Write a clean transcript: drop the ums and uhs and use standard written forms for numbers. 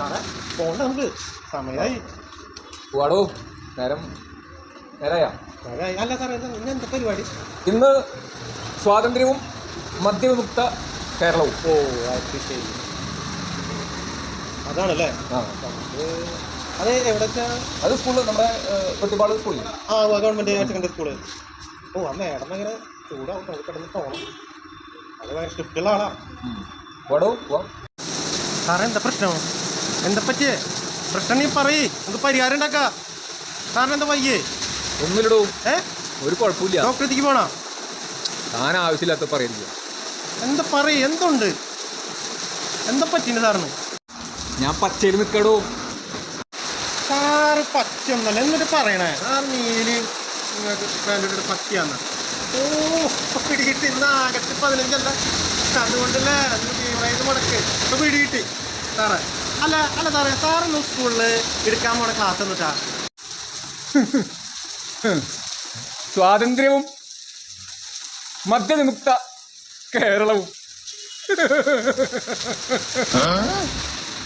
സാറേ പോണ്ട നമുക്ക് സമയമായി. പോവാടോ, നേരായ. അല്ല സാറേ ഇന്ന് എന്താ പരിപാടി? ഇന്ന് സ്വാതന്ത്ര്യവും മദ്യവിമുക്ത കേരളവും. ഓ അത് ശരി, അതാണല്ലേ. അത് എവിടെ വെച്ചാൽ? അത് സ്കൂളിൽ, നമ്മുടെ വെട്ടിപ്പാട് സ്കൂളിൽ. Government higher secondary school. ഓ ആ മേഡം ഭയങ്കര ചൂടാവും, നമുക്ക് കിടന്ന് പോകണം. അത് ഭയങ്കര സ്ട്രിക്റ്റുള്ള ആളാണ്. സാറേ എന്താ പ്രശ്നം? എന്താ പറ്റിയേ പ്രശ്നം? നീ പറയ്, നമുക്ക് പരിഹാരം ഉണ്ടാക്കാം. സാറിന് എന്താ വയ്യേ? ഒന്നുമില്ലടോ, ഒരു കുഴപ്പമില്ല. ഡോക്ടറെത്തിക്ക് പോണോ? താൻ ആവശ്യമില്ലാത്ത പറയുക. എന്താ പറയ്, എന്തുണ്ട്? എന്താ പറ്റിണ്ട് സാറിന്? ഞാൻ പച്ചയിൽ നിൽക്കടോ. സാറ് പച്ചയൊന്നല്ല, എന്നിട്ട് പറയണേ സാർ നീല് നിങ്ങൾക്ക് വേണ്ടിയിട്ട് പച്ചയാന്ന്. ഓ പിടികിട്ടി, ഇന്ന് ആഗസ്റ്റ് 15 അതുകൊണ്ടല്ലേ തീവ്രമായിട്ട് മുടക്ക് ഇപ്പൊ പിടികിട്ടി സാറേ. അല്ല സാറേ, സാറൊന്ന് സ്കൂളിൽ എടുക്കാൻ പോണ ക്ലാസ് എന്നിട്ടാ? സ്വാതന്ത്ര്യവും മദ്യവിമുക്ത കേരളവും.